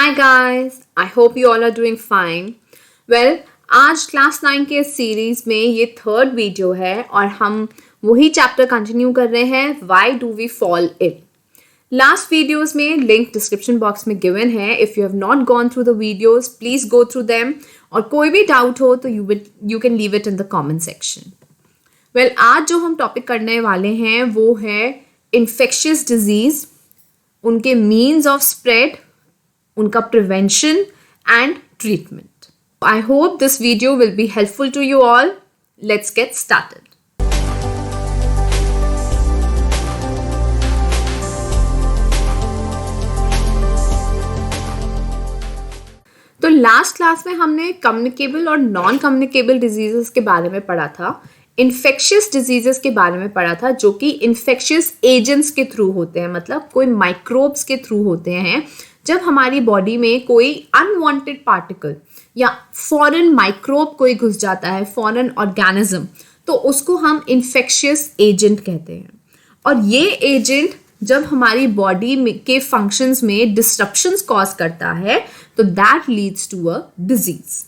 Hi guys, I hope you all are doing fine. Well, आज class 9 के series में ये थर्ड वीडियो है और हम वही चैप्टर कंटिन्यू कर रहे हैं why do we fall ill. Last videos में लिंक डिस्क्रिप्शन बॉक्स में गिवन है. If you have not gone through the videos please go through them और कोई भी डाउट हो तो you can leave it in the comment section. Well, आज जो हम टॉपिक करने वाले हैं वो है इन्फेक्शियस डिजीज, उनके मीन्स ऑफ स्प्रेड, उनका prevention and treatment. I hope this video will be helpful to you all. Let's get started. तो लास्ट क्लास में हमने कम्युनिकेबल और नॉन कम्युनिकेबल डिजीजेस के बारे में पढ़ा था, इन्फेक्शियस डिजीजेस के बारे में पढ़ा था जो कि इन्फेक्शियस एजेंट्स के थ्रू होते हैं, मतलब कोई माइक्रोब्स के थ्रू होते हैं. जब हमारी बॉडी में कोई अनवांटेड पार्टिकल या फॉरेन माइक्रोब कोई घुस जाता है, फॉरेन ऑर्गेनिज्म, तो उसको हम इन्फेक्शियस एजेंट कहते हैं. और ये एजेंट जब हमारी बॉडी के फंक्शंस में डिस्ट्रप्शंस कॉज करता है तो that leads to a disease.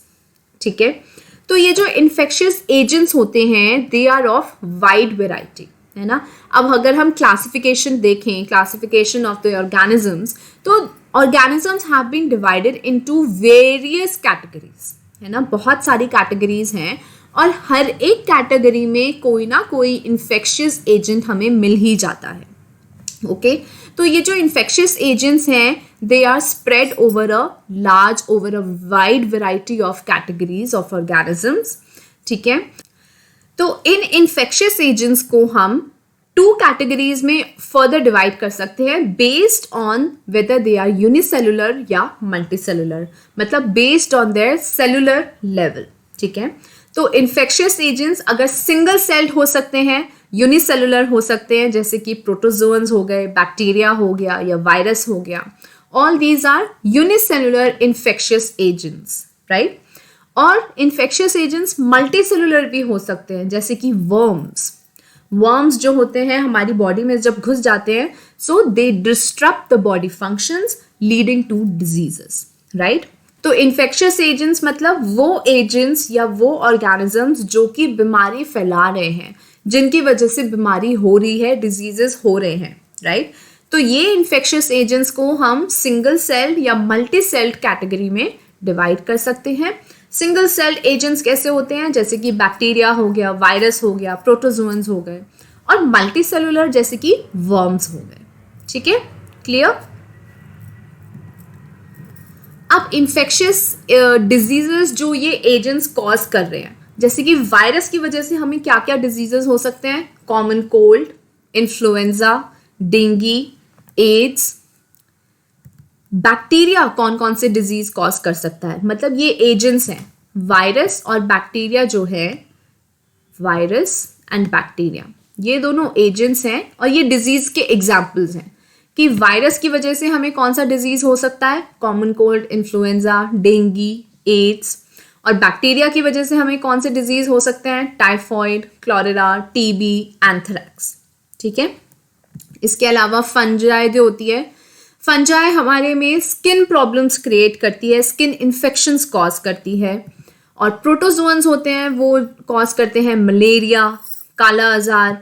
ठीक है, तो ये जो इन्फेक्शियस एजेंट्स होते हैं they are of wide variety, है ना. अब अगर हम क्लासिफिकेशन देखें, क्लासिफिकेशन ऑफ द ऑर्गेनिजम्स, तो organisms have been divided into various categories, है ना. बहुत सारी कैटेगरीज हैं और हर एक कैटेगरी में कोई ना कोई इन्फेक्शियस एजेंट हमें मिल ही जाता है. ओके, तो ये जो इन्फेक्शियस एजेंट्स हैं they are spread over a wide variety of categories of organisms. ठीक है, तो इन इन्फेक्शियस एजेंट्स को हम टू कैटेगरीज में फर्दर डिवाइड कर सकते हैं based on whether they are unicellular या मल्टीसेलुलर, मतलब based on their cellular level. ठीक है, तो इन्फेक्शियस एजेंट्स अगर सिंगल सेल्ड हो सकते हैं, यूनिसेलुलर हो सकते हैं, जैसे कि प्रोटोजोअन्स हो गए, बैक्टीरिया हो गया या वायरस हो गया. All these are unicellular infectious agents, right. और इन्फेक्शियस एजेंट्स मल्टीसेलुलर भी हो सकते हैं, जैसे कि वर्म्स जो होते हैं हमारी बॉडी में जब घुस जाते हैं, so they disturb the body functions leading to diseases, right. तो इन्फेक्शियस एजेंट्स मतलब वो एजेंट्स या वो ऑर्गेनिजम्स जो कि बीमारी फैला रहे हैं, जिनकी वजह से बीमारी हो रही है, डिजीजेस हो रहे हैं, राइट. तो ये इन्फेक्शियस एजेंट्स को हम सिंगल सेल्ड या मल्टी सेल्ड कैटेगरी में डिवाइड कर सकते हैं. सिंगल सेल्ड एजेंट्स कैसे होते हैं, जैसे कि बैक्टीरिया हो गया, वायरस हो गया, प्रोटोजोअन्स हो गए, और मल्टी सेलुलर जैसे कि वर्म्स हो गए. ठीक है, क्लियर. अब इन्फेक्शियस डिजीजेस जो ये एजेंट्स कॉज कर रहे हैं, जैसे कि वायरस की वजह से हमें क्या क्या डिजीजेस हो सकते हैं, common cold, influenza, dengue, AIDS. Bacteria कौन कौन से डिजीज कॉज कर सकता है, मतलब ये एजेंट्स हैं. वायरस और बैक्टीरिया जो है, वायरस एंड बैक्टीरिया ये दोनों एजेंट्स हैं और ये डिजीज के एग्जाम्पल्स हैं कि वायरस की वजह से हमें कौन सा डिजीज हो सकता है, common cold, influenza, dengue, AIDS. और बैक्टीरिया की वजह से हमें कौन से डिजीज हो सकते हैं, टाइफॉइड, क्लोरेरा, टीबी, एंथ्रैक्स. ठीक है, इसके अलावा फंजाई जो होती है, फंजाई हमारे में स्किन प्रॉब्लम्स क्रिएट करती है, स्किन इन्फेक्शंस कॉज करती है. और प्रोटोजोअन्स होते हैं वो कॉज करते हैं मलेरिया, काला आजार.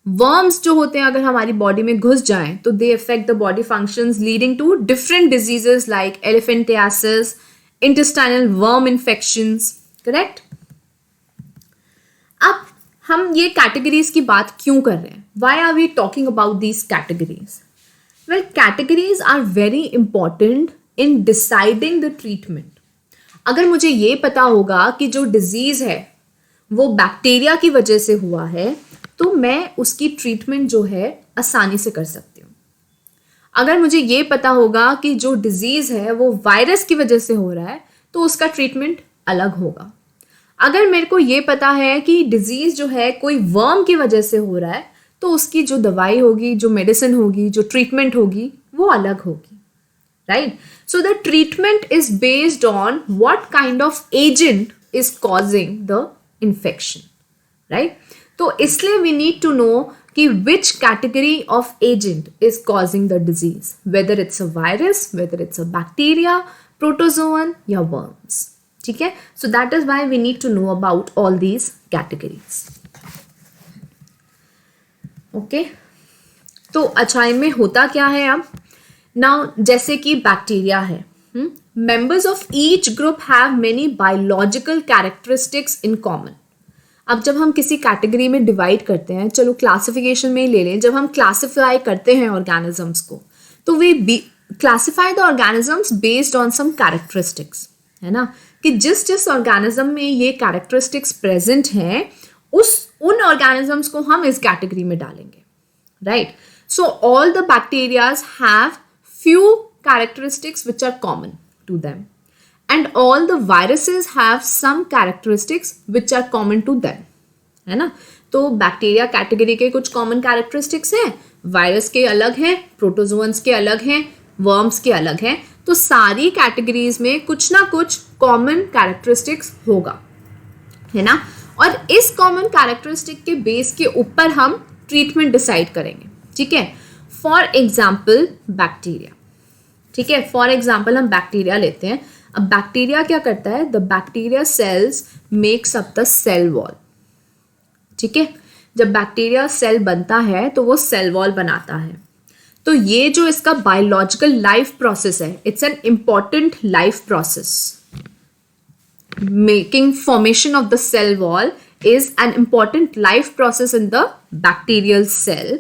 वर्म्स जो होते हैं अगर हमारी बॉडी में घुस जाएं तो they affect the body functions leading to different diseases like elephantiasis, intestinal worm infections. Correct. अब हम ये कैटेगरीज की बात क्यों कर रहे हैं, why are we talking about these categories. Well, categories are very important in deciding the treatment. अगर मुझे ये पता होगा कि जो डिजीज है वो बैक्टीरिया की वजह से हुआ है तो मैं उसकी ट्रीटमेंट जो है आसानी से कर सकती हूँ. अगर मुझे ये पता होगा कि जो डिजीज है वो वायरस की वजह से हो रहा है तो उसका ट्रीटमेंट अलग होगा. अगर मेरे को ये पता है कि डिजीज जो है कोई वर्म की वजह से हो रहा है तो उसकी जो दवाई होगी, जो मेडिसिन होगी, जो ट्रीटमेंट होगी वो अलग होगी, right. So the treatment is based on what kind of agent is causing the infection, right. तो इसलिए वी नीड टू नो कि which category of agent is causing the disease, whether it's a virus, whether it's a bacteria, protozoan या worms. ठीक है, so that is why we need to know about all these categories. Okay, तो अच्छा इनमें होता क्या है अब. Now जैसे कि बैक्टीरिया है, members of each group have many biological characteristics in common. अब जब हम किसी कैटेगरी में डिवाइड करते हैं, चलो क्लासिफिकेशन में ही ले लें, जब हम क्लासिफाई करते हैं ऑर्गेनिजम्स को, तो we classify the organisms based on some characteristics, है ना, कि जिस जिस ऑर्गेनिज्म में ये कैरेक्टरिस्टिक्स प्रेजेंट हैं उन ऑर्गेनिजम्स को हम इस कैटेगरी में डालेंगे, right. So all the bacterias have few characteristics which are common to them. And all the viruses have some characteristics which are common to them, है ना. तो बैक्टीरिया कैटेगरी के कुछ कॉमन कैरेक्टरिस्टिक्स हैं, वायरस के अलग हैं, प्रोटोजोन्स के अलग हैं, वर्म्स के अलग हैं. तो सारी कैटेगरीज में कुछ ना कुछ कॉमन कैरेक्टरिस्टिक्स होगा, है ना. और इस कॉमन कैरेक्टरिस्टिक के बेस के ऊपर हम ट्रीटमेंट डिसाइड करेंगे, ठीक है. फॉर एग्जाम्पल बैक्टीरिया, ठीक है, फॉर एग्जाम्पल हम बैक्टीरिया लेते हैं. अब बैक्टीरिया क्या करता है, the bacteria cells makes up the cell wall, ठीक है. जब बैक्टीरिया सेल बनता है तो वो सेल वॉल बनाता है. तो ये जो इसका बायोलॉजिकल लाइफ प्रोसेस है, it's an important life process. Making formation of the cell wall is an important life process in the bacterial cell.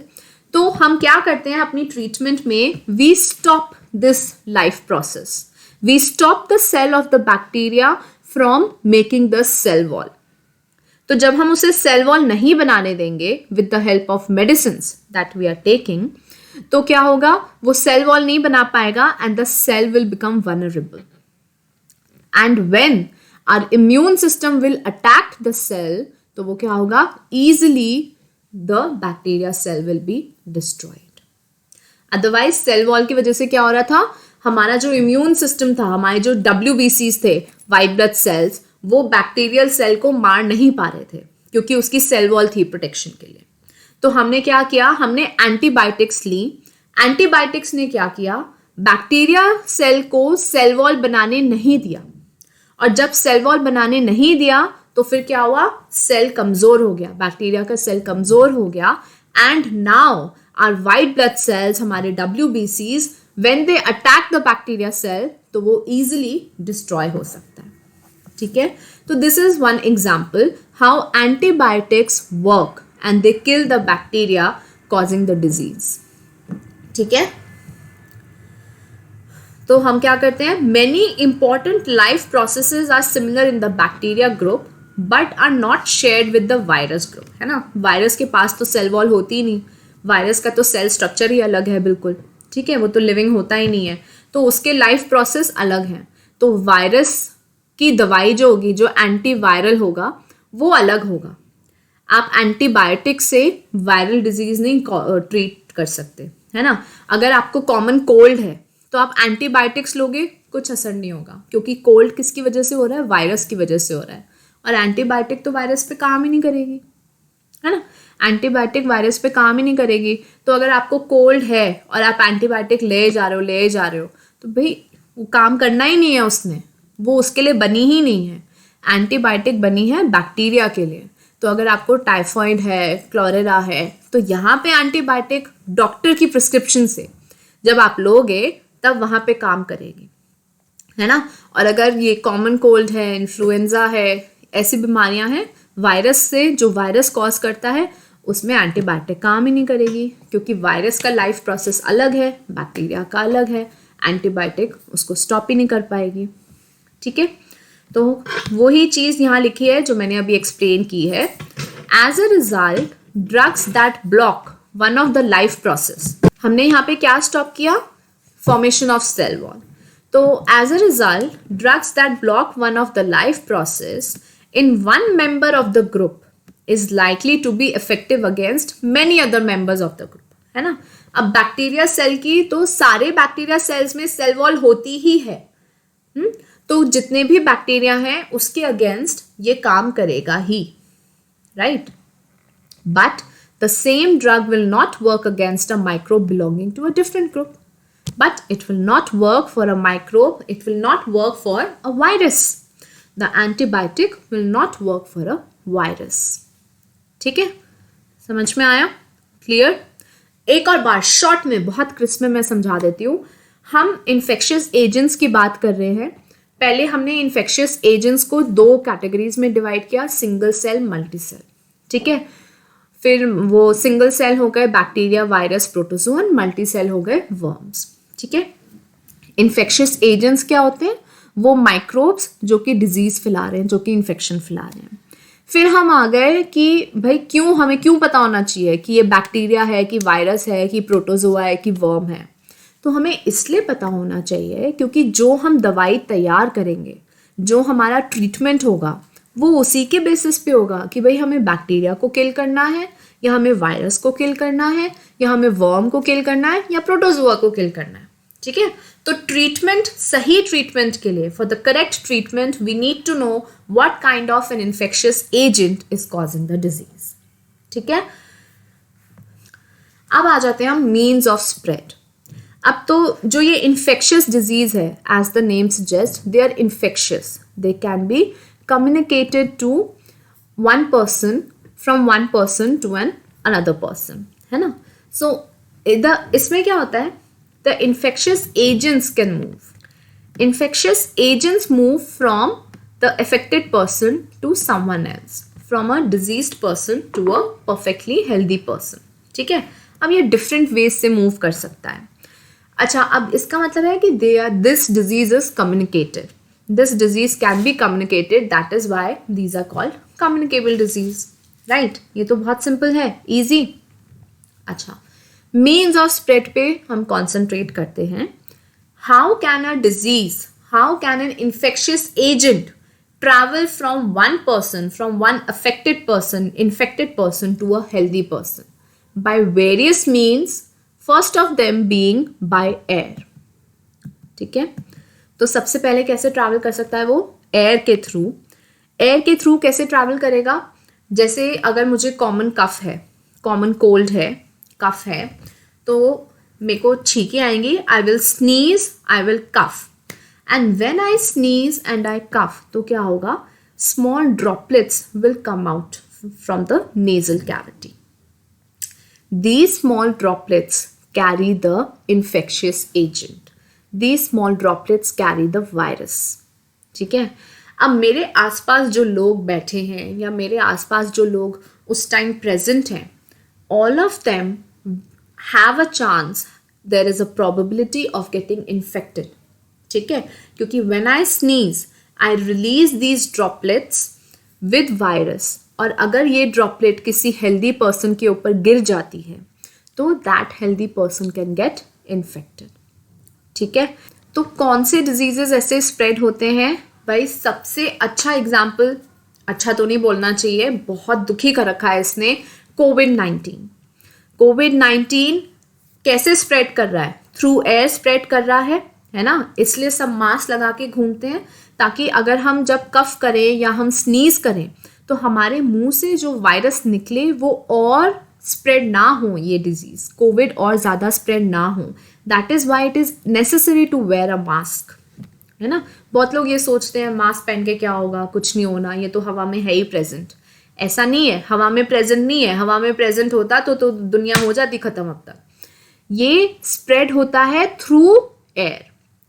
तो हम क्या करते हैं अपनी ट्रीटमेंट में, we stop this life process. We stop the cell of the bacteria from making the cell wall. तो जब हम उसे सेल वॉल नहीं बनाने देंगे with the help of medicines that we are taking, तो क्या होगा, वो सेल वॉल नहीं बना पाएगा and the cell will become vulnerable. And when our immune system will attack the cell, तो वो क्या होगा, easily the bacteria cell will be destroyed. Otherwise cell wall की वजह से क्या हो रहा था, हमारा जो इम्यून सिस्टम था, हमारे जो WBCs थे, वाइट ब्लड सेल्स, वो बैक्टीरियल सेल को मार नहीं पा रहे थे क्योंकि उसकी सेल वॉल थी प्रोटेक्शन के लिए. तो हमने क्या किया, हमने एंटीबायोटिक्स ली. एंटीबायोटिक्स ने क्या किया, बैक्टीरिया सेल को सेल वॉल बनाने नहीं दिया. और जब सेल वॉल बनाने नहीं दिया तो फिर क्या हुआ, सेल कमजोर हो गया, बैक्टीरिया का सेल कमजोर हो गया. And now our white blood cells, हमारे WBCs, when they attack the bacteria cell, तो वो easily destroy हो सकता है, ठीक है. तो this is one example how antibiotics work and they kill the bacteria causing the disease, ठीक है. तो हम क्या करते हैं, many important life processes are similar in the bacteria group but are not shared with the virus group, है ना. Virus के पास तो सेल वॉल होती ही नहीं, वायरस का तो सेल स्ट्रक्चर ही अलग है बिल्कुल, ठीक है, वो तो लिविंग होता ही नहीं है, तो उसके लाइफ प्रोसेस अलग है. तो वायरस की दवाई जो होगी, जो एंटीवायरल होगा, वो अलग होगा. आप एंटीबायोटिक से वायरल डिजीज नहीं ट्रीट कर सकते, है ना. अगर आपको कॉमन कोल्ड है तो आप एंटीबायोटिक्स लोगे, कुछ असर नहीं होगा, क्योंकि कोल्ड किसकी वजह से हो रहा है, वायरस की वजह से हो रहा है. और एंटीबायोटिक तो वायरस पे काम ही नहीं करेगी, है ना. एंटीबायोटिक वायरस पे काम ही नहीं करेगी. तो अगर आपको कोल्ड है और आप एंटीबायोटिक ले जा रहे हो तो भाई वो काम करना ही नहीं है उसने, वो उसके लिए बनी ही नहीं है. एंटीबायोटिक बनी है बैक्टीरिया के लिए. तो अगर आपको टाइफॉइड है, क्लोरेरा है, तो यहाँ पे एंटीबायोटिक डॉक्टर की प्रिस्क्रिप्शन से जब आप लोगे तब वहाँ पे काम करेगी, है ना. और अगर ये कॉमन कोल्ड है, इन्फ्लुएंजा है, ऐसी बीमारियाँ हैं वायरस से, जो वायरस कॉज करता है, उसमें एंटीबायोटिक काम ही नहीं करेगी, क्योंकि वायरस का लाइफ प्रोसेस अलग है, बैक्टीरिया का अलग है. एंटीबायोटिक उसको स्टॉप ही नहीं कर पाएगी, ठीक है. तो वही चीज़ यहाँ लिखी है जो मैंने अभी एक्सप्लेन की है. As a result drugs that block one of the life process, हमने यहाँ पे क्या स्टॉप किया, फॉर्मेशन ऑफ सेल वॉल. तो as a result drugs that block one of the life process in one member of the group is likely to be effective against many other members of the group, है ना. अब bacteria cell की तो सारे bacteria sales में cell wall होती ही है, तो जितने भी बैक्टीरिया हैं उसके अगेंस्ट ये काम करेगा ही, right. But The same drug will not work against a microbe belonging to a different group. But it will not work for a microbe, it will not work for a virus. The antibiotic will not work for a virus. ठीक है, समझ में आया? Clear? एक और बार short में, बहुत crisp में मैं समझा देती हूँ. हम इन्फेक्शियस एजेंट्स की बात कर रहे हैं. पहले हमने इन्फेक्शियस एजेंट्स को 2 कैटेगरीज में डिवाइड किया, सिंगल सेल, मल्टी सेल. ठीक है, फिर वो सिंगल सेल हो गए bacteria, virus, protozoan, multi cell हो गए वर्म्स. ठीक है, इन्फेक्शियस एजेंट्स क्या होते हैं? वो माइक्रोब्स जो कि डिजीज फैला रहे हैं, जो कि इन्फेक्शन फैला रहे हैं. फिर हम आ गए कि भाई हमें क्यों पता होना चाहिए कि ये बैक्टीरिया है, कि वायरस है, कि प्रोटोजोआ है, कि वर्म है. तो हमें इसलिए पता होना चाहिए क्योंकि जो हम दवाई तैयार करेंगे, जो हमारा ट्रीटमेंट होगा, वो उसी के बेसिस पे होगा कि भाई हमें बैक्टीरिया को किल करना है, या हमें वायरस को किल करना है, या हमें वर्म को किल करना है, या प्रोटोजोआ को किल करना है. ठीक है, तो ट्रीटमेंट, सही ट्रीटमेंट के लिए, for the correct treatment we need to know what kind of an infectious agent is causing the disease. ठीक है, अब आ जाते हैं हम मीन्स ऑफ स्प्रेड. अब तो जो ये इन्फेक्शियस डिजीज है, as the name suggest, they are infectious. They can be communicated to one person, from one person to an another person, है ना. सो इसमें क्या होता है? The infectious agents can move. Infectious agents move from the affected person to someone else, from a diseased person to a perfectly healthy person. ठीक है, अब ये different ways से move कर सकता है. अच्छा, अब इसका मतलब है कि this disease is communicated. This disease can be communicated. That is why these are called communicable disease. Right? ये तो बहुत simple है, easy. अच्छा, मीन्स ऑफ स्प्रेड पे हम कॉन्सेंट्रेट करते हैं. How can a disease, how can an infectious agent travel from one person, from one affected person, infected person to a healthy person? By various means, first of them being by air. ठीक है, तो सबसे पहले कैसे travel कर सकता है वो? एयर के थ्रू. एयर के थ्रू कैसे ट्रैवल करेगा? जैसे अगर मुझे कॉमन कफ है, कॉमन कोल्ड है, कफ है, तो मेरे को छींके आएंगी. I will sneeze, I will cough, and when I sneeze and I cough, तो क्या होगा? Small droplets will come out from the nasal cavity. These small droplets carry the infectious agent. These small droplets carry the virus. ठीक है, अब मेरे आसपास जो लोग बैठे हैं, या मेरे आसपास जो लोग उस टाइम प्रेजेंट हैं, all of them have a chance, there is a probability of getting infected. ठीक है, क्योंकि when I sneeze, I release these droplets with virus, और अगर ये ड्रॉपलेट किसी हेल्दी पर्सन के ऊपर गिर जाती है, तो that healthy person can get infected. ठीक है, तो कौन से डिजीजेस ऐसे स्प्रेड होते हैं? भाई सबसे अच्छा एग्जाम्पल, अच्छा तो नहीं बोलना चाहिए, बहुत दुखी कर रखा है इसने, कोविड-19. कोविड-19 कैसे स्प्रेड कर रहा है? थ्रू एयर स्प्रेड कर रहा है ना. इसलिए सब मास्क लगा के घूमते हैं, ताकि अगर हम जब कफ करें या हम स्नीज करें, तो हमारे मुंह से जो वायरस निकले वो और स्प्रेड ना हो, ये डिजीज कोविड और ज़्यादा स्प्रेड ना हो. That is why it is necessary to wear a mask, है ना. बहुत लोग ये सोचते हैं मास्क पहन के क्या होगा, कुछ नहीं होना, ये तो हवा में है ही प्रेजेंट. ऐसा नहीं है, हवा में प्रेजेंट नहीं है. हवा में प्रेजेंट होता तो दुनिया हो जाती खत्म अब तक. ये स्प्रेड होता है थ्रू एयर,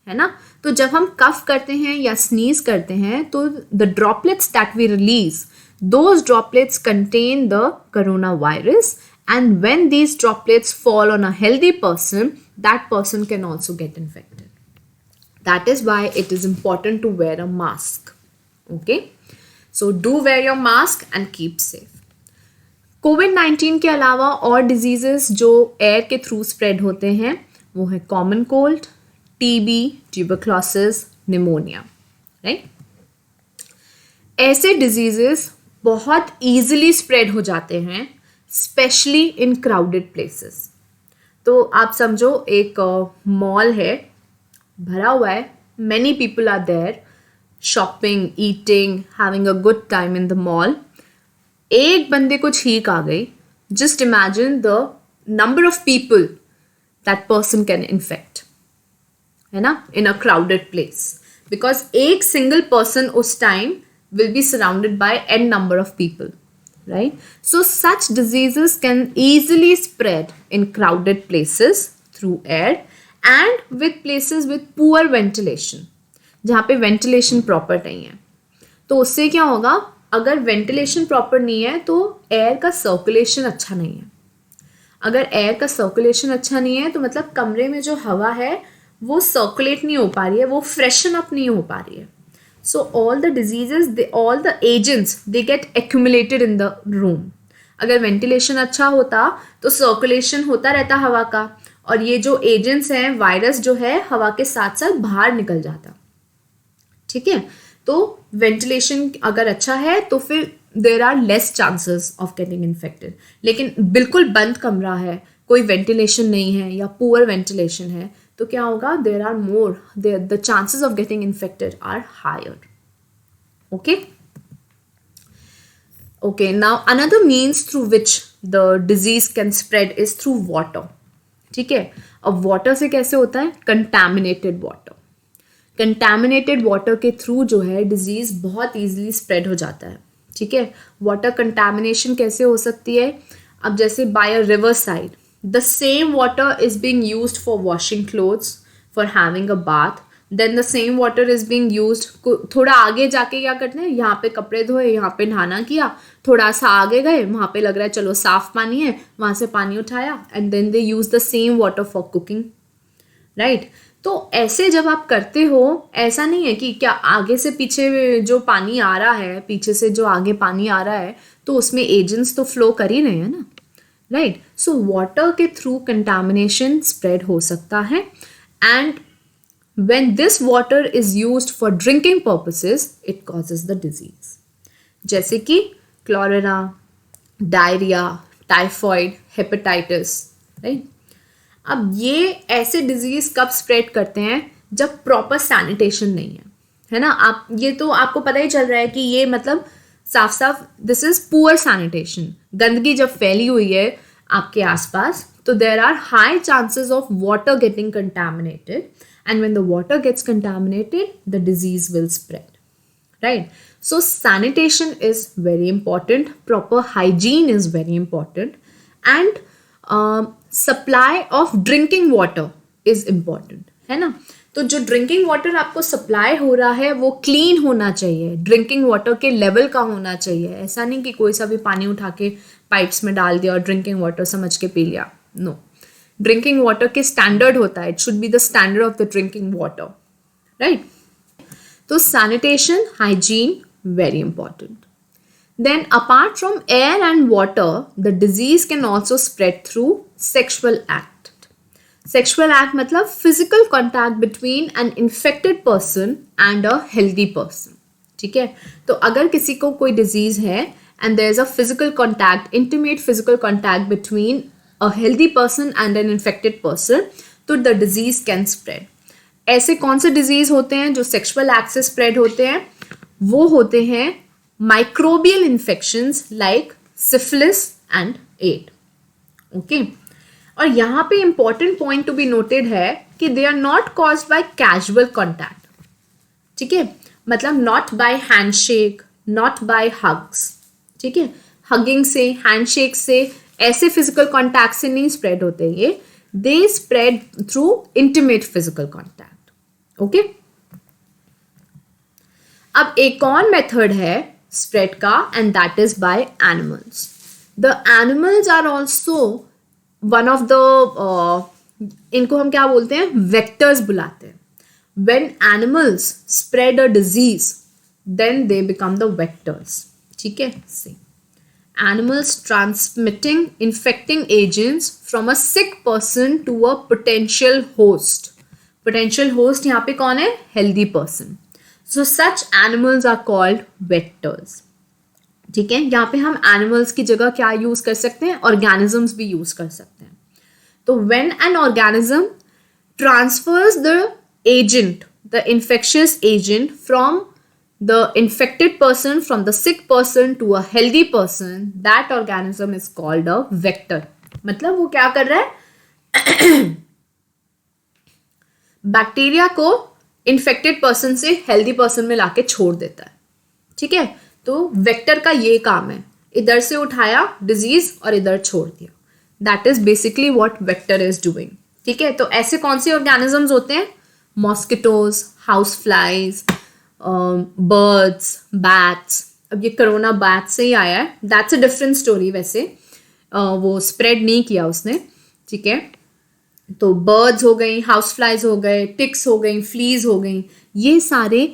है ना. तो जब हम कफ करते हैं या स्नीज करते हैं, तो the droplets that we release, those droplets contain the coronavirus, and when these droplets fall on a healthy person, that person can also get infected. That is why it is important to wear a mask. Okay, so do wear your mask and keep safe. कोविड-19 के अलावा और diseases जो air के through spread होते हैं, वो है common cold, TB, tuberculosis, pneumonia. Right, ऐसे डिजीजेस बहुत ईजिली स्प्रेड हो जाते हैं, स्पेशली इन क्राउडेड प्लेसेस. तो आप समझो एक मॉल है, भरा हुआ है, many people are there, shopping, eating, having a good time in the mall. एक बंदे को छींक आ गई, just imagine the number of people that person can infect, है ना, in a crowded place, because एक single person उस time will be surrounded by n number of people, right? So such diseases can easily spread in crowded places through air and with places with poor ventilation, जहाँ पे ventilation proper नहीं है. तो उससे क्या होगा, अगर ventilation proper नहीं है तो air का circulation अच्छा नहीं है. अगर air का circulation अच्छा नहीं है तो मतलब कमरे में जो हवा है वो circulate नहीं हो पा रही है, वो freshen up नहीं हो पा रही है. So all the diseases, all the agents, they get accumulated in the room. अगर ventilation अच्छा होता तो circulation होता रहता हवा का, और ये जो agents हैं, वायरस जो है हवा के साथ साथ बाहर निकल जाता. ठीक है, तो वेंटिलेशन अगर अच्छा है तो फिर there are less chances of getting infected. लेकिन बिल्कुल बंद कमरा है, कोई वेंटिलेशन नहीं है या पुअर वेंटिलेशन है, तो क्या होगा, there are more, the chances of getting infected are higher. Okay okay, now another means through which the disease can spread is through water. ठीक है, अब वाटर से कैसे होता है, कंटैमिनेटेड वाटर. कंटैमिनेटेड वाटर के थ्रू जो है डिजीज बहुत ईजिली स्प्रेड हो जाता है. ठीक है, वाटर कंटैमिनेशन कैसे हो सकती है, अब जैसे by a river side the same water is being used for washing clothes, for having a bath, then the same water is being used, थोड़ा आगे जाके क्या करते हैं, यहाँ पे कपड़े धोए, यहाँ पे नहाना किया, थोड़ा सा आगे गए, वहाँ पे लग रहा है चलो साफ पानी है, वहाँ से पानी उठाया, and then they use the same water for cooking, right. तो ऐसे जब आप करते हो, ऐसा नहीं है कि क्या आगे से पीछे जो पानी आ रहा है, पीछे से जो आगे पानी आ रहा है, तो उसमें एजेंट्स तो फ्लो कर ही रहे हैं ना, राइट. सो वाटर के थ्रू कंटामिनेशन स्प्रेड हो सकता है, and when this water is used for drinking purposes it causes the disease, जैसे कि क्लोरेरा, डायरिया, टाइफॉइड, हेपेटाइटिस, राइट. अब ये ऐसे डिजीज कब स्प्रेड करते हैं, जब प्रॉपर सैनिटेशन नहीं है ना. आप ये तो आपको पता ही चल रहा है कि ये मतलब साफ साफ दिस इज पुअर सैनिटेशन. गंदगी जब फैली हुई है आपके आसपास, तो there are high chances of water getting contaminated, and when the water gets contaminated the disease will spread, right. So sanitation is very important, proper hygiene is very important, and supply of drinking water is important, है ना. तो जो drinking water आपको supply हो रहा है वो clean होना चाहिए, ड्रिंकिंग वाटर के लेवल का होना चाहिए. ऐसा नहीं कि कोई सा भी पानी उठा के पाइप्स में डाल दिया और ड्रिंकिंग वाटर समझ के पी लिया. नो, ड्रिंकिंग वाटर के स्टैंडर्ड होता है, it should be the standard of the drinking water, right. तो sanitation, hygiene very important. Then apart from air and water, the disease can also spread through sexual act. Sexual act मतलब physical contact between an infected person and a healthy person. ठीक है, तो अगर किसी को कोई disease है and there is a physical contact, intimate physical contact between a healthy person and an infected person, तो the disease can spread. ऐसे कौन से disease होते हैं जो sexual act से spread होते हैं, वो होते हैं microbial infections like syphilis and AIDS. Okay, और यहाँ पे important point to be noted है कि they are not caused by casual contact. ठीक है, मतलब not by handshake, not by hugs. ठीक है, hugging से, handshake से, ऐसे physical contact से नहीं spread होते ये, they spread through intimate physical contact. Okay, अब एक और मेथड है स्प्रेड का, and that is by animals. The animals are also one of the, इनको हम क्या बोलते हैं, वेक्टर्स बुलाते हैं. When animals spread a disease then they become the vectors. ठीक है, see animals transmitting infecting agents from a sick person to a potential host. Potential host यहाँ पे कौन है, healthy person. So such animals are called vectors. ठीक है, यहाँ पे हम animals की जगह क्या यूज कर सकते हैं, organisms भी यूज कर सकते हैं. तो when an organism transfers the agent, the infectious agent from the infected person from the sick person to a healthy person, that organism is called a vector. मतलब वो क्या कर रहा है, बैक्टीरिया को इन्फेक्टेड पर्सन से हेल्दी पर्सन में लाके छोड़ देता है. ठीक है, तो वेक्टर का ये काम है, इधर से उठाया डिजीज और इधर छोड़ दिया. That is basically what vector is doing. ठीक है, तो ऐसे कौन से ऑर्गेनिजम्स होते हैं, mosquitoes, house flies, birds, bats. अब ये कोरोना बैट से ही आया है, दैट्स अ डिफरेंट स्टोरी. वैसे वो स्प्रेड नहीं किया उसने. ठीक है, तो बर्ड्स हो गई, हाउस फ्लाइज हो गए, टिक्स हो गई, फ्लीज हो गई, ये सारे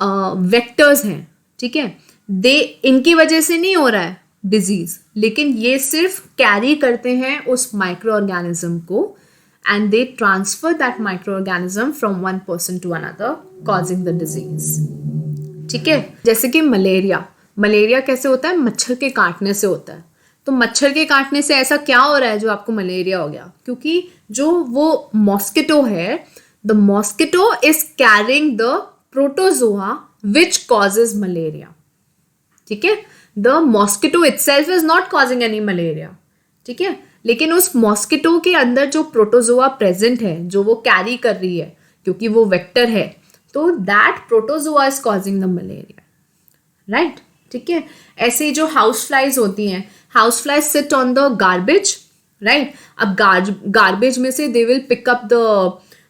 वेक्टर्स हैं. ठीक है, दे इनकी वजह से नहीं हो रहा है डिजीज, लेकिन ये सिर्फ कैरी करते हैं उस माइक्रो ऑर्गेनिज्म को, and they transfer that microorganism from one person to another, causing the disease. ठीक है, जैसे कि मलेरिया कैसे होता है, मच्छर के काटने से होता है. तो मच्छर के काटने से ऐसा क्या हो रहा है जो आपको मलेरिया हो गया, क्योंकि जो वो मॉस्किटो है, the mosquito is carrying the protozoa which causes malaria. ठीक है, the mosquito itself is not causing any malaria. ठीक है, लेकिन उस मॉस्किटो के अंदर जो प्रोटोजोआ प्रेजेंट है, जो वो कैरी कर रही है, क्योंकि वो वेक्टर है, तो that protozoa is causing the malaria. Right. ठीक है, ऐसे जो हाउस फ्लाइज होती हैं, house flies sit on the garbage. Right. अब गार्बेज में से they will pick up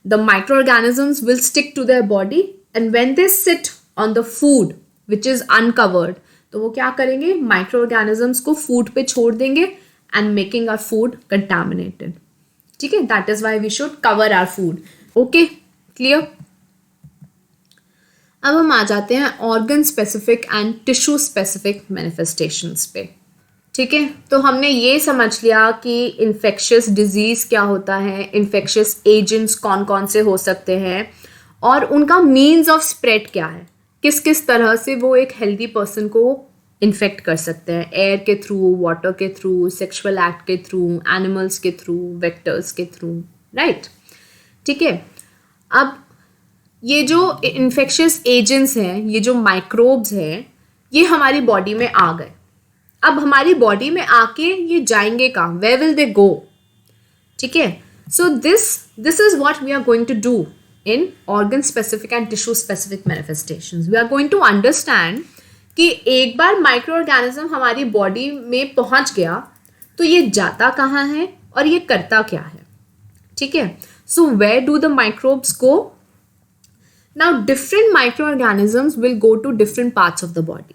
the micro organisms will stick to their body, and when they sit on the food which is uncovered, तो वो क्या करेंगे, micro organisms को food पे छोड़ देंगे and making our food contaminated. ठीक है, that is why we should cover our food. Okay, clear? अब हम आ जाते हैं organ specific and tissue specific manifestations पे. ठीक है, तो हमने ये समझ लिया कि infectious disease क्या होता है, infectious agents कौन कौन से हो सकते हैं, और उनका means of spread क्या है, किस किस तरह से वो एक healthy person को इन्फेक्ट कर सकते हैं, एयर के थ्रू, वाटर के थ्रू, सेक्सुअल एक्ट के थ्रू, एनिमल्स के थ्रू, वेक्टर्स के थ्रू. राइट. ठीक है, अब ये जो इन्फेक्शियस एजेंट्स हैं, ये जो माइक्रोब्स हैं, ये हमारी बॉडी में आ गए. अब हमारी बॉडी में आके ये जाएंगे कहाँ, वेयर विल दे गो. ठीक है, so this is what we are going to do in organ specific and tissue specific manifestations. We are going to understand कि एक बार माइक्रो ऑर्गेनिज्म हमारी बॉडी में पहुंच गया तो ये जाता कहाँ है और ये करता क्या है. ठीक है, so where do the microbes go. Now different micro organisms will go to different parts of the body.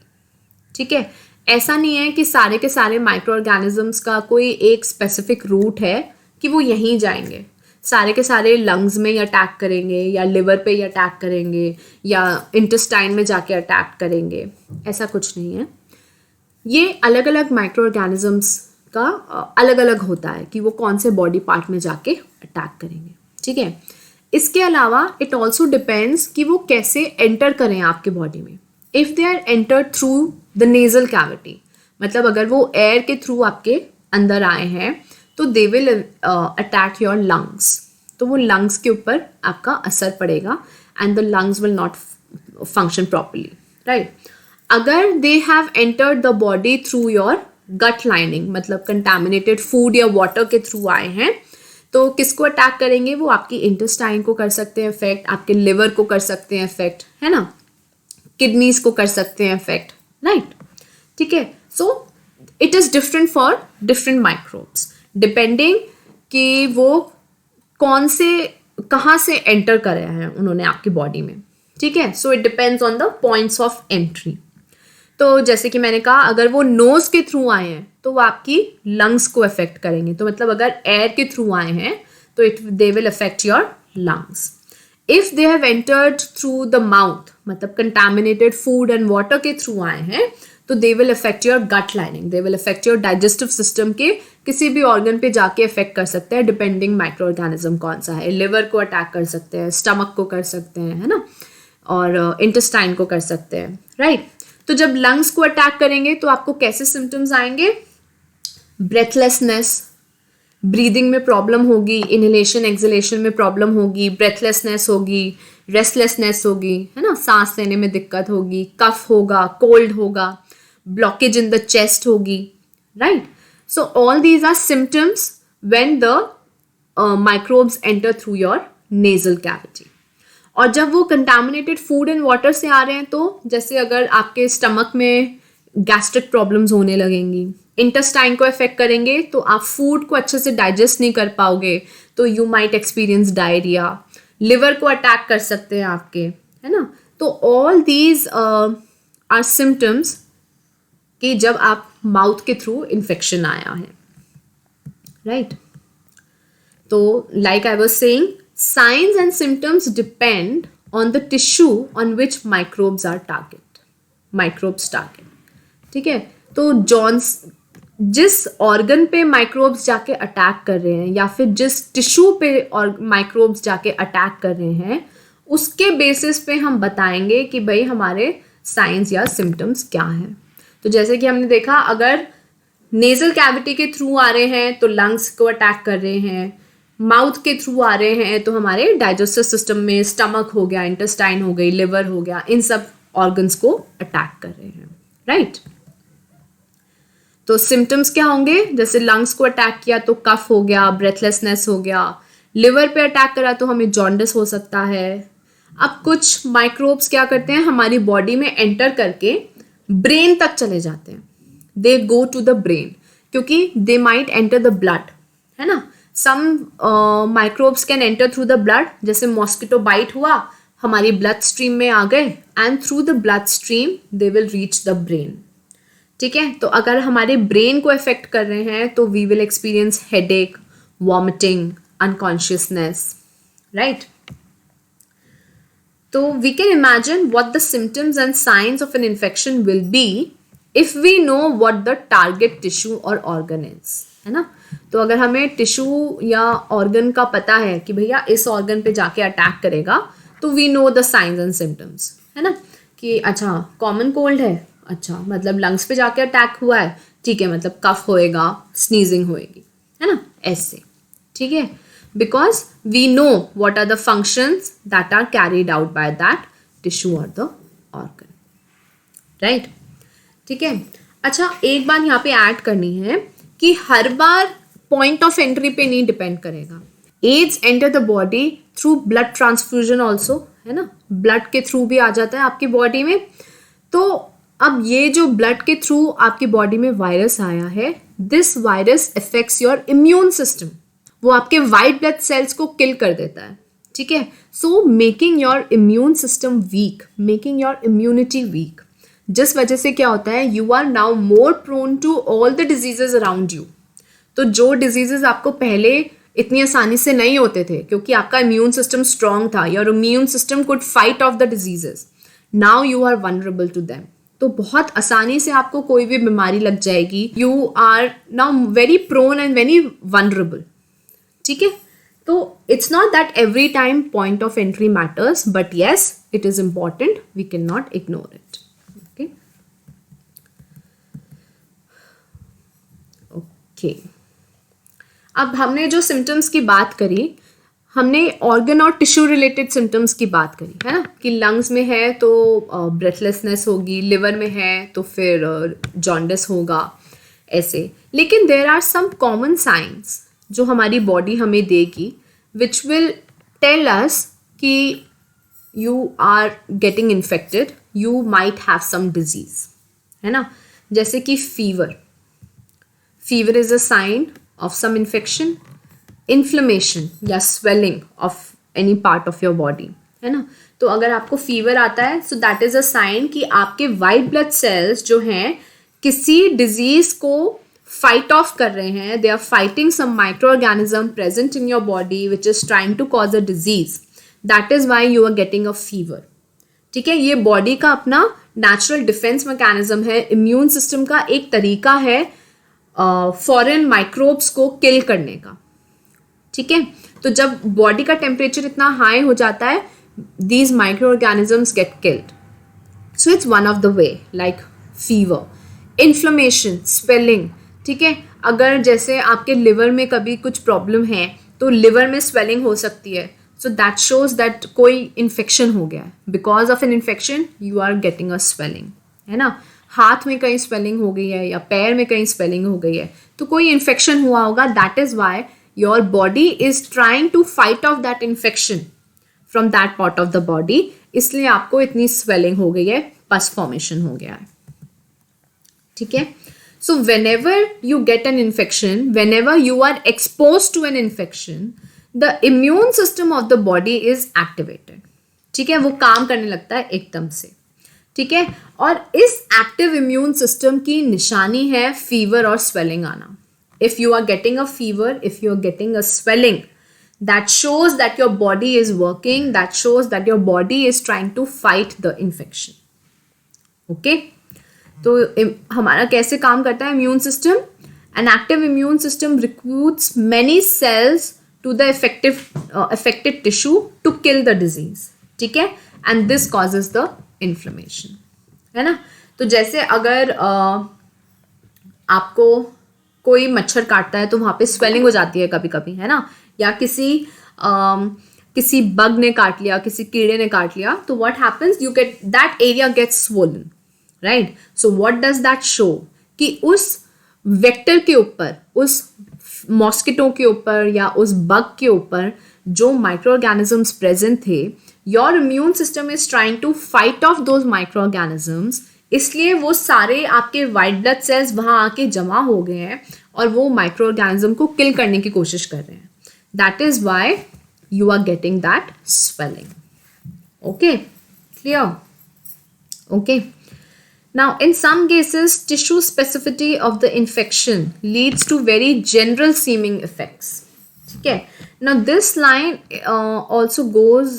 ठीक है, ऐसा नहीं है कि सारे के सारे माइक्रो ऑर्गेनिजम्स का कोई एक स्पेसिफिक रूट है कि वो यहीं जाएंगे. सारे के सारे लंग्स में ही अटैक करेंगे, या लिवर पे ही अटैक करेंगे, या इंटेस्टाइन में जाके अटैक करेंगे. ऐसा कुछ नहीं है. ये अलग अलग माइक्रो ऑर्गेनिजम्स का अलग अलग होता है कि वो कौन से बॉडी पार्ट में जाके अटैक करेंगे. ठीक है, इसके अलावा इट ऑल्सो डिपेंड्स कि वो कैसे एंटर करें आपके बॉडी में. If they are enter through the nasal cavity, मतलब अगर वो एयर के थ्रू आपके अंदर आए हैं, तो they will attack your lungs. तो वो लंग्स के ऊपर आपका असर पड़ेगा, and the lungs will not function properly. Right. अगर they have entered the body through your gut lining, मतलब कंटामिनेटेड फूड या वाटर के थ्रू आए हैं, तो किसको अटैक करेंगे, वो आपकी इंटेस्टाइन को कर सकते हैं इफेक्ट, आपके लिवर को कर सकते हैं इफेक्ट, है ना, किडनीज को कर सकते हैं इफेक्ट. राइट. ठीक है, so it is different for different microbes, depending कि वो कौन से कहाँ से एंटर करे हैं उन्होंने आपकी बॉडी में. ठीक है, so it depends on the points of entry. तो जैसे कि मैंने कहा, अगर वो नोज के थ्रू आए हैं तो वो आपकी लंग्स को अफेक्ट करेंगे. तो मतलब अगर एयर के थ्रू आए हैं तो they will affect your lungs. If they have entered through the mouth, मतलब कंटामिनेटेड फूड एंड वाटर के थ्रू आए हैं, तो they will affect your gut lining, they will affect your digestive system के किसी भी ऑर्गन पे जाके अफेक्ट कर सकते हैं, डिपेंडिंग माइक्रो ऑर्गेनिज्म कौन सा है. लिवर को अटैक कर सकते हैं, स्टमक को कर सकते हैं, है ना, और इंटेस्टाइन को कर सकते हैं. राइट. तो जब लंग्स को अटैक करेंगे तो आपको कैसे सिम्टम्स आएंगे, ब्रेथलेसनेस, ब्रीदिंग में प्रॉब्लम होगी, इनहेलेशन एक्सहेलेशन में प्रॉब्लम होगी, ब्रेथलेसनेस होगी, रेस्टलेसनेस होगी, है ना, सांस लेने में दिक्कत होगी, कफ होगा, कोल्ड होगा, ब्लॉकेज इन द चेस्ट होगी, right. So all these are symptoms when the microbes enter through your nasal cavity. और जब वो कंटामिनेटेड फूड एंड वाटर से आ रहे हैं, तो जैसे अगर आपके स्टमक में गैस्ट्रिक प्रॉब्लम्स होने लगेंगी, इंटेस्टाइन को अफेक्ट करेंगे, तो आप फूड को अच्छे से डाइजेस्ट नहीं कर पाओगे, तो you might experience diarrhoea. Liver को अटैक कर सकते हैं आपके, है ना. तो ऑल दीज आर सिम्टम्स कि जब आप माउथ के थ्रू इन्फेक्शन आया है, राइट. तो like I was saying, signs and symptoms depend on the tissue on which microbes target. ठीक है. तो जिस ऑर्गन पे माइक्रोब्स जाके अटैक कर रहे हैं या फिर जिस टिश्यू पे और माइक्रोब्स जाके अटैक कर रहे हैं, उसके बेसिस पे हम बताएंगे कि भाई हमारे साइंस या सिम्टम्स क्या हैं. तो जैसे कि हमने देखा, अगर नेजल कैविटी के थ्रू आ रहे हैं तो लंग्स को अटैक कर रहे हैं, माउथ के थ्रू आ रहे हैं तो हमारे डाइजेस्टिव सिस्टम में स्टमक हो गया, इंटेस्टाइन हो गई, लिवर हो गया, इन सब ऑर्गन्स को अटैक कर रहे हैं, राइट. तो सिम्टम्स क्या होंगे? जैसे लंग्स को अटैक किया तो कफ हो गया, ब्रेथलेसनेस हो गया. लिवर पे अटैक करा तो हमें जॉन्डिस हो सकता है. अब कुछ माइक्रोब्स क्या करते हैं, हमारी बॉडी में एंटर करके ब्रेन तक चले जाते हैं. दे गो टू द ब्रेन, क्योंकि they might enter the blood, है ना. Some microbes can enter through the blood. जैसे मॉस्किटो बाइट हुआ, हमारी ब्लड स्ट्रीम में आ गए, and through the blood stream they will reach the brain. ठीक है. तो अगर हमारे ब्रेन को अफेक्ट कर रहे हैं तो we will experience headache, vomiting, unconsciousness, right. तो we can imagine what the symptoms and signs of an infection will be if we know what the target tissue और ऑर्गन इज, है ना. तो अगर हमें टिश्यू या ऑर्गन का पता है कि भैया इस ऑर्गन पे जाके अटैक करेगा, तो we know the signs and symptoms, है ना. कि अच्छा कॉमन कोल्ड है, अच्छा मतलब लंग्स पे जाके अटैक हुआ है, ठीक है, मतलब कफ होएगा, स्नीजिंग होएगी, है ना, ऐसे. ठीक है. Because we know what are the functions that are carried out by that tissue और द ऑर्गन, राइट. ठीक है. अच्छा, एक बात यहाँ पे ऐड करनी है कि हर बार पॉइंट ऑफ एंट्री पे नहीं डिपेंड करेगा. AIDS enter the body through blood transfusion also, है ना. ब्लड के थ्रू भी आ जाता है आपकी बॉडी में. तो अब ये जो ब्लड के थ्रू आपकी बॉडी में वायरस आया है, this virus affects your immune system. वो आपके वाइट ब्लड सेल्स को किल कर देता है. ठीक है. So making your immune system weak, making your immunity weak, जिस वजह से क्या होता है, you are now more prone to all the diseases around you. तो जो डिजीजेज आपको पहले इतनी आसानी से नहीं होते थे क्योंकि आपका इम्यून सिस्टम स्ट्रांग था, your immune system could fight off the diseases, now you are vulnerable to them. तो बहुत आसानी से आपको कोई भी बीमारी लग जाएगी. You are now very prone and very vulnerable. ठीक है. तो it's not that every time point of entry matters, but yes it is important, we can not ignore it. Okay. अब हमने जो सिम्टम्स की बात करी, हमने ऑर्गन और टिश्यू रिलेटेड सिम्टम्स की बात करी, है ना. कि लंग्स में है तो ब्रेथलेसनेस होगी, लिवर में है तो फिर जॉन्डिस होगा, ऐसे. लेकिन there are some common signs जो हमारी बॉडी हमें देगी, विच विल टेल अस कि you are getting infected, you might have some disease, है ना. जैसे कि fever. Fever is a sign of some infection, inflammation या swelling of any part of your body, है ना. तो अगर आपको फीवर आता है, so that is a sign कि आपके white blood cells जो हैं किसी disease को fight off कर रहे हैं. They are fighting some microorganism present in your body which is trying to cause a disease. That is why you are getting a fever. ठीक है. ये बॉडी का अपना नेचुरल डिफेंस मैकेनिज्म है, इम्यून सिस्टम का एक तरीका है फॉरेन माइक्रोब्स को किल करने का. ठीक है. तो जब बॉडी का टेम्परेचर इतना हाई हो जाता है, these micro organisms get killed. So it's one of the way, like fever, inflammation, swelling. ठीक है. अगर जैसे आपके लिवर में कभी कुछ प्रॉब्लम है तो लिवर में स्वेलिंग हो सकती है. सो दैट शोज दैट कोई इन्फेक्शन हो गया है. Because of an infection you are getting a swelling, है ना. हाथ में कहीं स्वेलिंग हो गई है या पैर में कहीं स्वेलिंग हो गई है तो कोई इन्फेक्शन हुआ होगा. That is why your body is trying to fight off that infection from that part of the body. इसलिए आपको इतनी स्वेलिंग हो गई है, पस फॉर्मेशन हो गया है. ठीक है. So whenever you get an infection, whenever you are exposed to an infection, the immune system of the body is activated. ठीक है, वो काम करने लगता है एकदम से. ठीक है, और इस एक्टिव इम्यून सिस्टम की निशानी है फीवर और स्वेलिंग आना. If you are getting a fever, if you are getting a swelling, that shows that your body is working, that shows that your body is trying to fight the infection. Okay? तो हमारा कैसे काम करता है immune system? An active immune system recruits many cells to the affected tissue to kill the disease. ठीक है, and this causes the inflammation, है ना. तो जैसे अगर आपको कोई मच्छर काटता है तो वहाँ पे स्वेलिंग हो जाती है कभी कभी, है ना. या किसी बग ने काट लिया, किसी कीड़े ने काट लिया, तो what happens, you get that area gets swollen, right. So what does that show कि उस वेक्टर के ऊपर, उस मॉस्किटो के ऊपर या उस बग के ऊपर जो माइक्रो ऑर्गेनिजम्स प्रेजेंट थे, your immune system is trying to fight off those micro organisms. इसलिए वो सारे आपके वाइट ब्लड सेल्स वहां आके जमा हो गए हैं और वो माइक्रो ऑर्गेनिज्म को किल करने की कोशिश कर रहे हैं. That is why you are getting that swelling. Okay, clear? Okay. Now, in some cases, tissue specificity of the infection leads to very general seeming effects. Okay. Now, this line also goes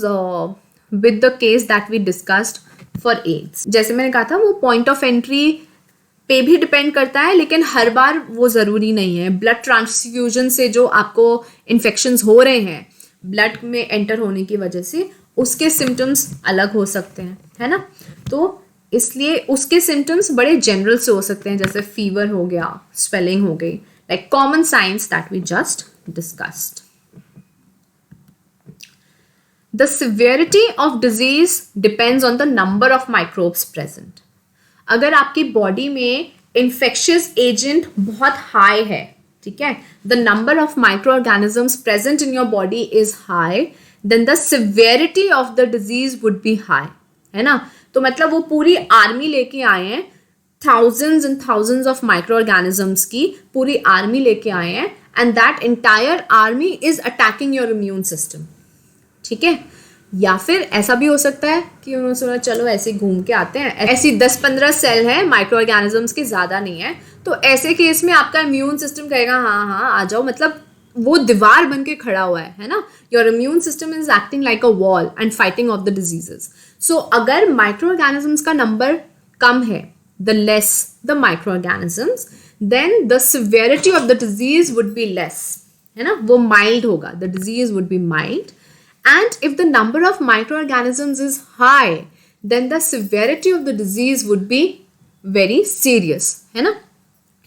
with the case that we discussed for AIDS. जैसे मैंने कहा था वो point of entry पे भी depend करता है, लेकिन हर बार वो ज़रूरी नहीं है. ब्लड ट्रांसफ्यूजन से जो आपको इन्फेक्शंस हो रहे हैं ब्लड में एंटर होने की वजह से, उसके सिम्टम्स अलग हो सकते हैं, है ना. तो इसलिए उसके सिम्टम्स बड़े जनरल से हो सकते हैं, जैसे फीवर हो गया, स्वेलिंग हो गई, like common signs that we just discussed. The severity of disease depends on the number of microbes present. अगर आपकी बॉडी में इन्फेक्शियस एजेंट बहुत हाई है, ठीक है, the number of micro organisms present in your body is high, then the severity of the disease would be high, है ना. तो मतलब वो पूरी आर्मी लेके आए हैं, thousands and thousands of micro organisms की पूरी आर्मी लेके आए हैं, and that entire army is attacking your immune system. ठीक है. या फिर ऐसा भी हो सकता है कि उन्होंने सोचा चलो ऐसे घूम के आते हैं, ऐसी 10-15 सेल है माइक्रो ऑर्गेनिजम्स की, ज़्यादा नहीं है, तो ऐसे केस में आपका इम्यून सिस्टम कहेगा हाँ हाँ आ जाओ, मतलब वो दीवार बन के खड़ा हुआ है ना. Your immune system is acting like a wall and fighting off the diseases. So अगर माइक्रो ऑर्गेनिजम्स का नंबर कम है, the less the micro organisms, then the severity of the disease would be less, है ना. वो mild होगा, the disease would be mild. And if the number of microorganisms is high, then the severity of the disease would be very serious, है ना.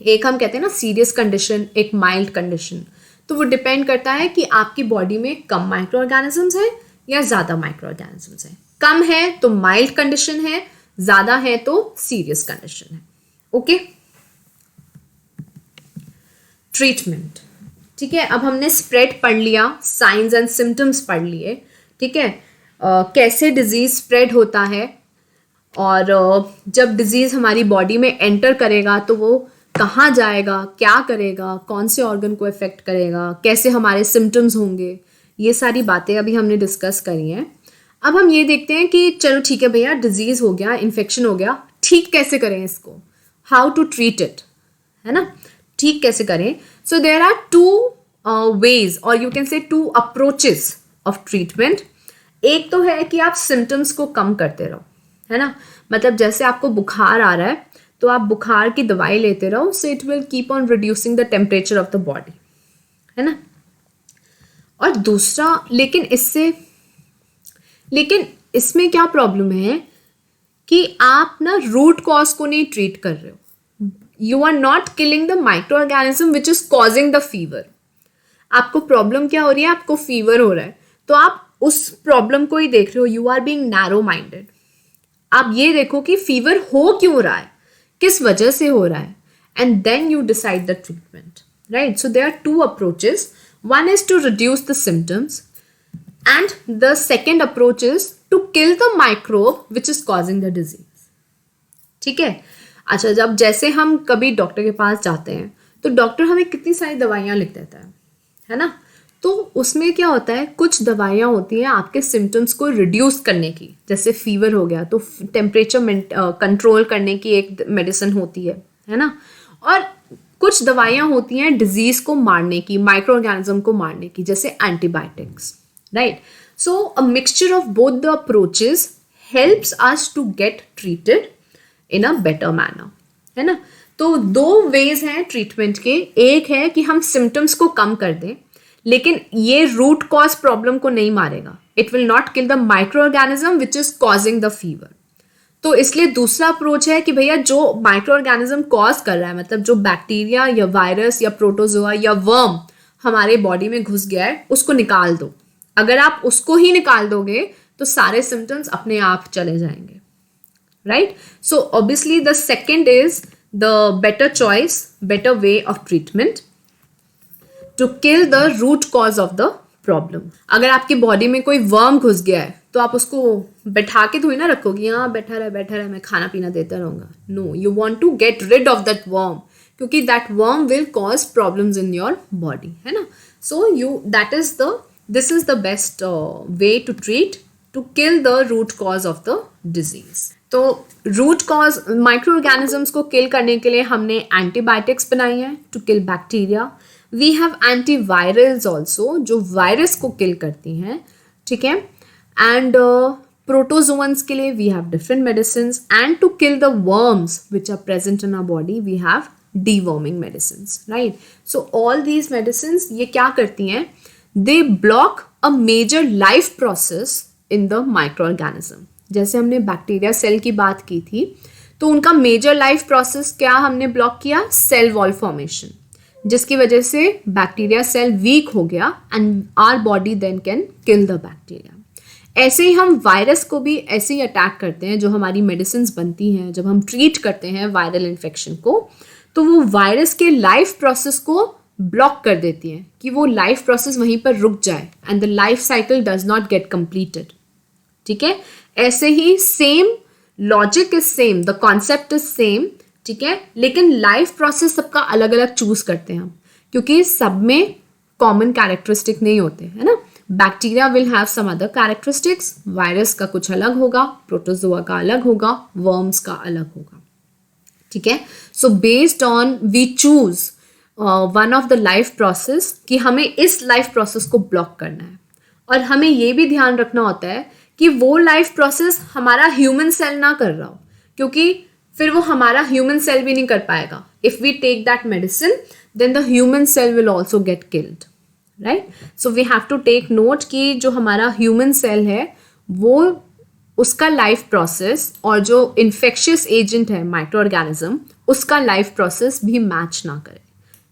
एक हम कहते हैं ना सीरियस कंडीशन, एक माइल्ड कंडीशन. तो वो डिपेंड करता है कि आपकी बॉडी में कम माइक्रो ऑर्गेनिजम्स है या ज़्यादा माइक्रो ऑर्गेनिजम्स है. कम है तो माइल्ड कंडीशन है, ज़्यादा है तो सीरियस कंडीशन है. ओके. ट्रीटमेंट. ठीक है, अब हमने स्प्रेड पढ़ लिया, साइंस एंड सिम्टम्स पढ़ लिए. ठीक है, कैसे डिजीज स्प्रेड होता है, और जब डिजीज हमारी बॉडी में एंटर करेगा तो वो कहाँ जाएगा, क्या करेगा, कौन से ऑर्गन को इफेक्ट करेगा, कैसे हमारे सिम्टम्स होंगे, ये सारी बातें अभी हमने डिस्कस करी हैं. अब हम ये देखते हैं कि चलो ठीक है भैया, डिजीज हो गया, इन्फेक्शन हो गया, ठीक कैसे करें इसको, हाउ टू ट्रीट इट, है ना. ठीक कैसे करें. So there are two ways, और you can say two approaches of treatment. एक तो है कि आप सिम्टम्स को कम करते रहो, है ना. मतलब जैसे आपको बुखार आ रहा है तो आप बुखार की दवाई लेते रहो, so it will keep on reducing the temperature of the body, है ना. और दूसरा, लेकिन इसमें क्या प्रॉब्लम है कि आप ना रूट कॉज को नहीं ट्रीट कर रहे हो. You are not killing the microorganism which is causing the fever. आपको प्रॉब्लम क्या हो रही है, आपको फीवर हो रहा है, तो आप उस प्रॉब्लम को ही देख रहे हो, you are being narrow minded. आप ये देखो कि फीवर हो क्यों रहा है, किस वजह से हो रहा है, and then you decide the treatment, right? So there are two approaches, one is to reduce the symptoms and the second approach is to kill the microbe which is causing the disease. ठीक है? अच्छा, जब जैसे हम कभी doctor के पास जाते हैं तो डॉक्टर हमें कितनी सारी दवाइयाँ लिख देता है ना? तो उसमें क्या होता है, कुछ दवाइयाँ होती हैं आपके सिम्टम्स को रिड्यूस करने की, जैसे फीवर हो गया तो टेम्परेचर कंट्रोल करने की एक मेडिसिन होती है ना? और कुछ दवाइयाँ होती हैं डिजीज को मारने की, माइक्रो ऑर्गेनिज्म को मारने की, जैसे antibiotics, right? So a mixture of both the approaches helps us to get treated in a better manner, है ना? तो दो वेज हैं ट्रीटमेंट के, एक है कि हम सिम्टम्स को कम कर दें, लेकिन ये रूट कॉज प्रॉब्लम को नहीं मारेगा, it will not kill the micro organism which is causing the fever. तो इसलिए दूसरा अप्रोच है कि भैया जो माइक्रो ऑर्गेनिज्म कॉज कर रहा है, मतलब जो बैक्टीरिया या वायरस या प्रोटोजोआ या वर्म हमारे बॉडी में घुस गया है, उसको निकाल दो। अगर आप उसको ही निकाल दोगे तो सारे सिम्टम्स अपने आप चले जाएंगे, right? So obviously the second is the better choice, better way of treatment to kill the root cause of the problem. अगर आपकी बॉडी में कोई वर्म घुस गया है तो आप उसको बैठा के थोड़ी ना रखोगे, हाँ बैठा रहे मैं खाना पीना देता रहूँगा। No, you want to get rid of that worm, क्योंकि that worm will cause problems in your body, है ना? So this is the best way to treat, to kill the root cause of the disease. तो root cause micro organisms को kill करने के लिए हमने antibiotics बनाई हैं to kill bacteria. We have antivirals also जो वायरस को किल करती हैं, ठीक है? एंड प्रोटोजोअन्स के लिए we have different medicines, and to kill the worms which are present in our body we have deworming medicines, right? So all these medicines ये क्या करती हैं? They block a major life process in the microorganism. जैसे हमने bacteria cell की बात की थी, तो उनका मेजर लाइफ प्रोसेस क्या हमने ब्लॉक किया? सेल वॉल फॉर्मेशन, जिसकी वजह से बैक्टीरिया सेल वीक हो गया and our body then can kill the bacteria. ऐसे ही हम वायरस को भी ऐसे ही अटैक करते हैं। जो हमारी मेडिसिन बनती हैं, जब हम ट्रीट करते हैं वायरल इन्फेक्शन को, तो वो वायरस के लाइफ प्रोसेस को ब्लॉक कर देती हैं कि वो लाइफ प्रोसेस वहीं पर रुक जाए and the life cycle does not get completed, ठीक है? ऐसे ही same logic is same, the concept is same, ठीक है? लेकिन लाइफ प्रोसेस सबका अलग अलग चूज करते हैं हम, क्योंकि सब में कॉमन कैरेक्टरिस्टिक नहीं होते, है ना? Bacteria will have some other characteristics, virus का कुछ अलग होगा, प्रोटोजोआ का अलग होगा, वर्म्स का अलग होगा, ठीक है? So based on we choose one of the life process कि हमें इस लाइफ प्रोसेस को ब्लॉक करना है। और हमें ये भी ध्यान रखना होता है कि वो लाइफ प्रोसेस हमारा ह्यूमन सेल ना कर रहा हो, क्योंकि फिर वो हमारा ह्यूमन सेल भी नहीं कर पाएगा। If we take that medicine then the human cell will also get killed, right? So we have to take note कि जो हमारा ह्यूमन सेल है वो उसका लाइफ प्रोसेस और जो इन्फेक्शियस एजेंट है माइक्रो ऑर्गेनिज्म उसका लाइफ प्रोसेस भी मैच ना करे,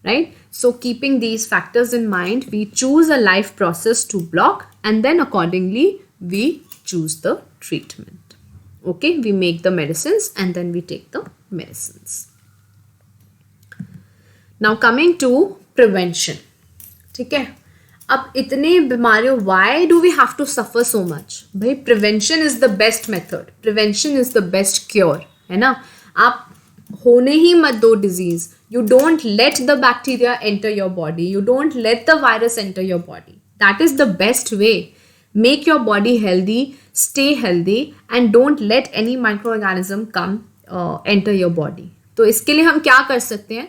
right? So keeping these factors in mind, we choose a life process to block and then accordingly we choose the treatment. Okay, we make the medicines and then we take the medicines. Now coming to prevention, ठीक है? अब इतने बीमारियों, why do we have to suffer so much? भाई prevention is the best method, prevention is the best cure, है ना? आप होने ही मत दो disease. You don't let the bacteria enter your body. You don't let the virus enter your body. That is the best way. Make your body healthy, stay healthy, and don't let any microorganism come enter your body. तो इसके लिए हम क्या कर सकते हैं?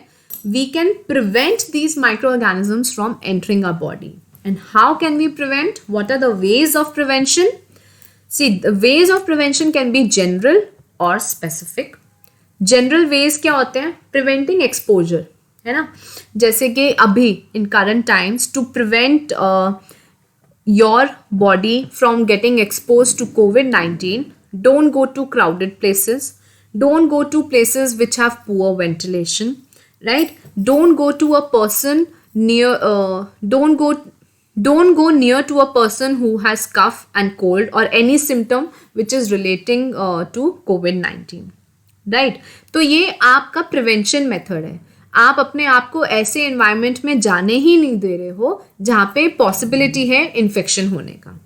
We can prevent these microorganisms from entering our body. And how can we prevent? What are the ways of prevention? See, the ways of prevention can be general or specific. General ways क्या होते हैं? Preventing exposure, है ना? जैसे कि अभी in current times to prevent your body from getting expose to COVID-19, don't go to crowded places, don't go to places which have poor ventilation, right? Don't go to a person near, don't go Don't go near to a person who has cough and cold or any symptom which is relating to COVID-19. Right तो ये आपका prevention method है. आप अपने आप को ऐसे environment में जाने ही नहीं दे रहे हो जहाँ पे पॉसिबिलिटी है इन्फेक्शन होने का.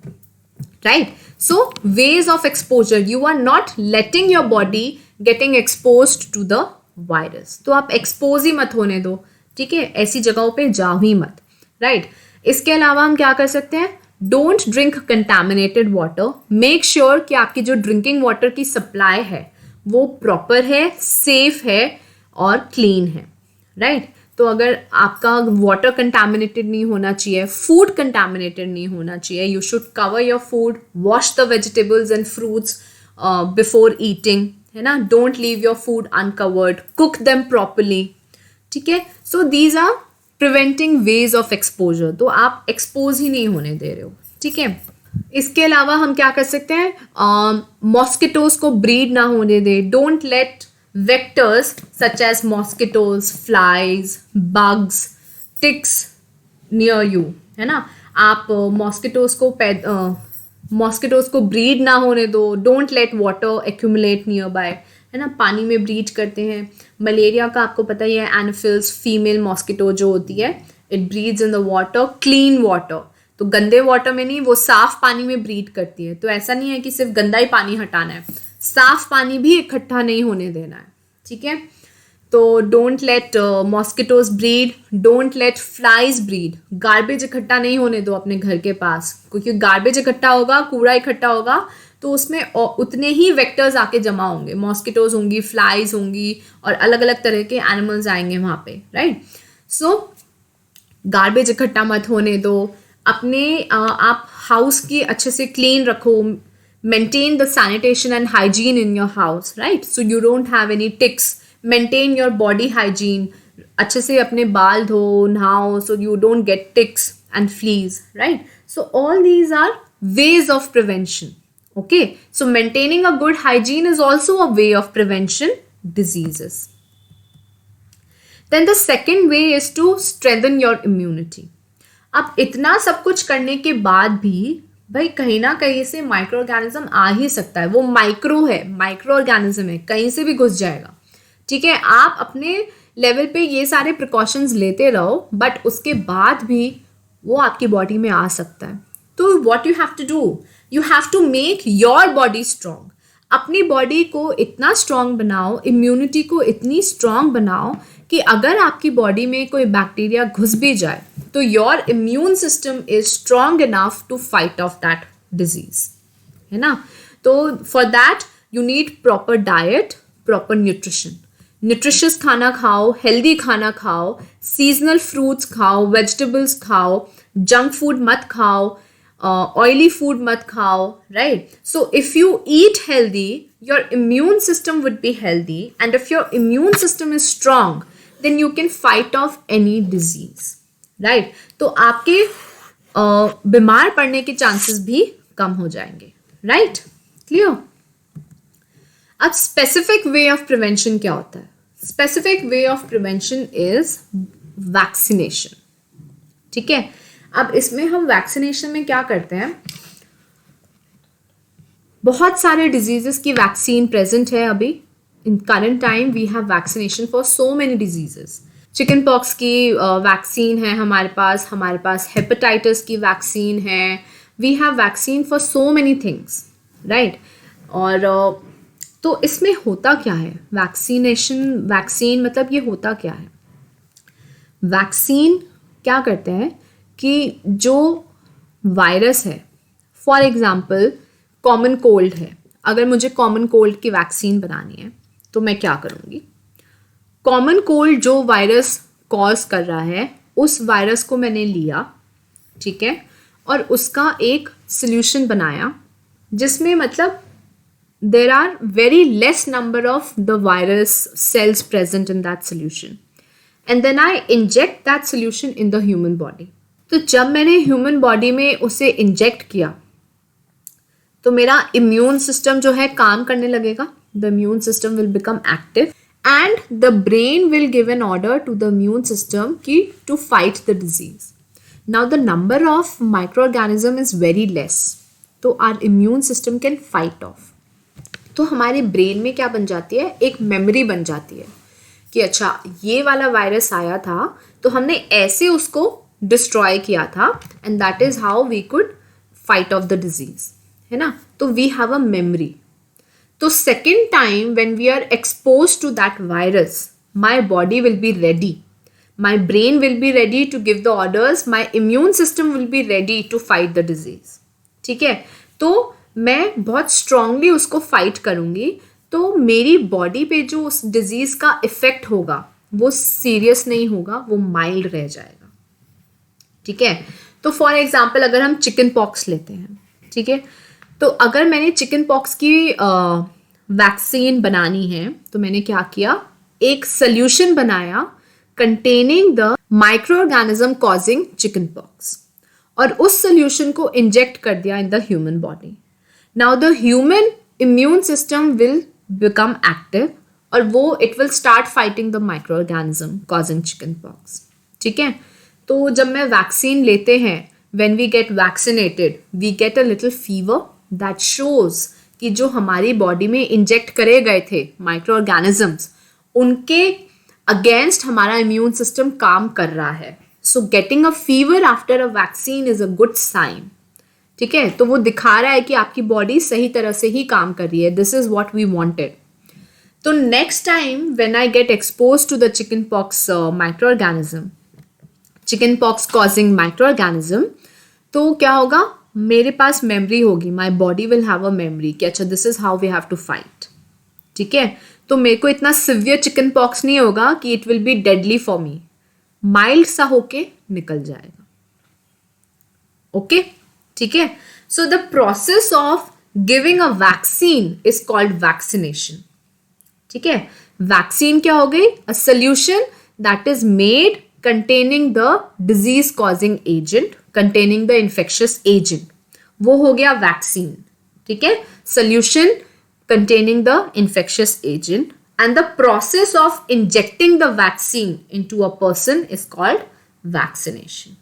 Right so ways of exposure, you are not letting your body getting exposed to the virus. तो आप एक्सपोज ही मत होने दो. ठीक है, ऐसी जगहों पे जाओ ही मत. राइट इसके अलावा हम क्या कर सकते हैं, don't drink contaminated water. Make sure कि आपकी जो ड्रिंकिंग वाटर की सप्लाई है वो प्रॉपर है, सेफ है और क्लीन है. राइट तो अगर आपका वाटर कंटामिनेटेड नहीं होना चाहिए, फूड कंटामिनेटेड नहीं होना चाहिए, you should cover your food, wash the vegetables and fruits before eating, है ना. Don't leave your food uncovered, cook them properly. ठीक है, so these are preventing ways of exposure. तो आप एक्सपोज ही नहीं होने दे रहे हो. ठीक है, इसके अलावा हम क्या कर सकते हैं, मॉस्किटोज को ब्रीड ना होने दे. Don't let vectors such as mosquitoes, flies, bugs, ticks near you, है ना. आप मॉस्किटोज को ब्रीड ना होने दो. Don't let water accumulate nearby, है ना. पानी में ब्रीड करते हैं. मलेरिया का आपको पता ही है, एनाफिल्स फीमेल मॉस्किटो जो होती है, it breeds in the water, clean water. तो गंदे वाटर में नहीं, वो साफ पानी में ब्रीड करती है. तो ऐसा नहीं है कि सिर्फ गंदा ही पानी हटाना है, साफ पानी भी इकट्ठा नहीं होने देना है. ठीक है, तो don't let mosquitoes breed, don't let flies breed. Garbage इकट्ठा नहीं होने दो अपने घर के पास, क्योंकि गार्बेज इकट्ठा होगा, कूड़ा इकट्ठा होगा, तो उसमें उतने ही वेक्टर्स आके जमा होंगे. मॉस्किटोज होंगी, फ्लाइज होंगी और अलग अलग तरह के एनिमल्स आएंगे वहाँ पे. राइट सो गार्बेज इकट्ठा मत होने दो. अपने आप हाउस की अच्छे से क्लीन रखो. Maintain the sanitation and hygiene in your house. Right so you don't have any ticks. Maintain your body hygiene. अच्छे से अपने बाल धो, नहाओ, so you don't get ticks and fleas. Right so all these are ways of prevention. Okay, so maintaining a good hygiene is also a way of prevention diseases. Then the second way is to strengthen your immunity. अब इतना सब कुछ करने के बाद भी भाई कहीं ना कहीं से माइक्रो ऑर्गेनिज्म आ ही सकता है. वो माइक्रो है, माइक्रो ऑर्गेनिज्म है, कहीं से भी घुस जाएगा. ठीक है, आप अपने लेवल पे ये सारे प्रिकॉशंस लेते रहो, बट उसके बाद भी वो आपकी बॉडी में आ सकता है. तो what you have to do, you have to make your body strong. अपनी बॉडी को इतना स्ट्रांग बनाओ, इम्यूनिटी को इतनी स्ट्रांग बनाओ कि अगर आपकी बॉडी में कोई बैक्टीरिया घुस भी जाए तो your immune system is strong enough to fight off that disease, है ना. तो for that you need proper diet, proper nutrition. Nutritious खाना खाओ, हेल्दी खाना खाओ, सीजनल फ्रूट्स खाओ, वेजिटेबल्स खाओ, जंक फूड मत खाओ, oily food mat khao, right? So if you eat healthy, your immune system would be healthy, and if your immune system is strong, then you can fight off any disease, right? तो आपके बीमार पड़ने के chances भी कम हो जाएंगे, right? Clear? अब specific way of prevention क्या होता है? Specific way of prevention is vaccination. ठीक है, अब इसमें हम वैक्सीनेशन में क्या करते हैं, बहुत सारे डिजीजेस की वैक्सीन प्रेजेंट है अभी. In current time we have vaccination for so many diseases. Chicken pox की वैक्सीन है हमारे पास हेपेटाइटिस की वैक्सीन है. We have vaccine for so many things, right. और तो इसमें होता क्या है, वैक्सीन मतलब ये होता क्या है. वैक्सीन क्या करते हैं कि जो वायरस है, फॉर एग्जाम्पल कॉमन कोल्ड है, अगर मुझे कॉमन कोल्ड की वैक्सीन बनानी है तो मैं क्या करूँगी, कॉमन कोल्ड जो वायरस कॉज कर रहा है उस वायरस को मैंने लिया, ठीक है, और उसका एक सल्यूशन बनाया जिसमें मतलब there are very less number of the virus cells present in that solution, and then I inject that solution in the human body. तो जब मैंने ह्यूमन बॉडी में उसे इंजेक्ट किया तो मेरा इम्यून सिस्टम जो है काम करने लगेगा. The immune system will become active and the brain will give an order to the immune system कि to fight the disease. Now the number of microorganism is very less, तो our immune system can fight off. तो हमारे brain में क्या बन जाती है, एक मेमोरी बन जाती है कि अच्छा ये वाला वायरस आया था तो हमने ऐसे उसको डिस्ट्रॉय किया था and that is how we could fight off the disease, है ना. तो वी हैव अ मेमोरी. तो second time when we are expose to that virus, my body will be ready, my brain will be ready to give the orders, my immune system will be ready to fight the disease. ठीक है, तो मैं बहुत strongly उसको fight करूंगी, तो मेरी body पे जो उस डिजीज का इफेक्ट होगा वो सीरियस नहीं होगा, वो माइल्ड रह जाएगा. ठीक है, तो फॉर एग्जाम्पल अगर हम चिकन पॉक्स लेते हैं, ठीक है, तो अगर मैंने चिकन पॉक्स की वैक्सीन बनानी है तो मैंने क्या किया, एक सोल्यूशन बनाया containing the microorganism causing chickenpox, और उस solution को inject कर दिया in the human body. Now the human immune system will become active और वो it will start fighting the microorganism causing chickenpox. ठीक है, तो जब मैं वैक्सीन लेते हैं, when we get vaccinated we get a little fever that shows कि जो हमारी बॉडी में इंजेक्ट करे गए थे माइक्रोऑर्गेनिजम्स, उनके अगेंस्ट हमारा इम्यून सिस्टम काम कर रहा है. So getting a fever after a vaccine is a good sign. ठीक है, तो वो दिखा रहा है कि आपकी बॉडी सही तरह से ही काम कर रही है. This is what we wanted. तो next time when I get expose to the chicken pox microorganism, chicken pox causing microorganism, तो क्या होगा, मेरे पास मेमोरी होगी, my body will have a memory कि अच्छा this is how we have to fight. ठीक है, तो मेरे को इतना सिवियर चिकन पॉक्स नहीं होगा कि it will be deadly for me, mild सा होके निकल जाएगा. ओके, ठीक है. So the process of giving a vaccine is called vaccination. ठीक है, वैक्सीन क्या हो गई, a solution that is made containing the disease causing agent, containing the infectious agent, वो हो गया वैक्सीन. ठीक है, solution containing the infectious agent, and the process of injecting the vaccine into a person is called vaccination.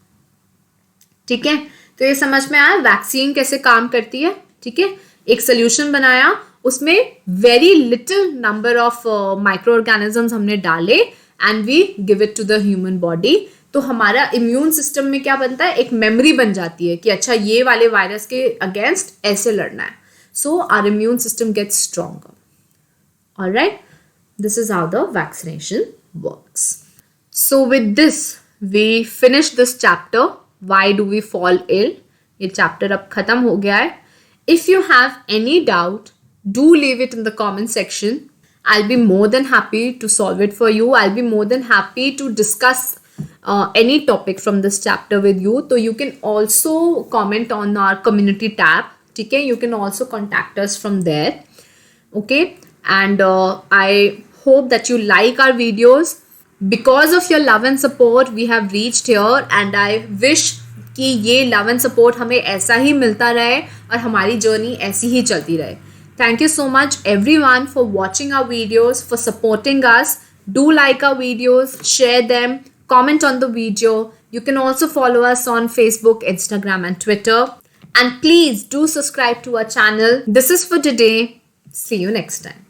ठीक है, तो ये समझ में आया वैक्सीन कैसे काम करती है. ठीक है, एक सोल्यूशन बनाया, उसमें very little number of micro organisms हमने डाले and we give it to the human body. तो हमारा इम्यून सिस्टम में क्या बनता है, एक मेमोरी बन जाती है कि अच्छा ये वाले वायरस के अगेंस्ट ऐसे लड़ना है. So our immune system gets stronger. All right, this is how the vaccination works. So with this, we finish this chapter. Why do we fall ill? ये chapter अब खत्म हो गया है. If you have any doubt, do leave it in the comment section. I'll be more than happy to solve it for you. I'll be more than happy to discuss any topic from this chapter with you. So you can also comment on our community tab. Okay, you can also contact us from there. Okay, and I hope that you like our videos. Because of your love and support we have reached here, and I wish कि ये love and support हमें ऐसा ही मिलता रहे और हमारी journey ऐसी ही चलती रहे. Thank you so much everyone for watching our videos, for supporting us. Do like our videos, share them, comment on the video. You can also follow us on Facebook, Instagram and Twitter. And please do subscribe to our channel. This is for today. See you next time.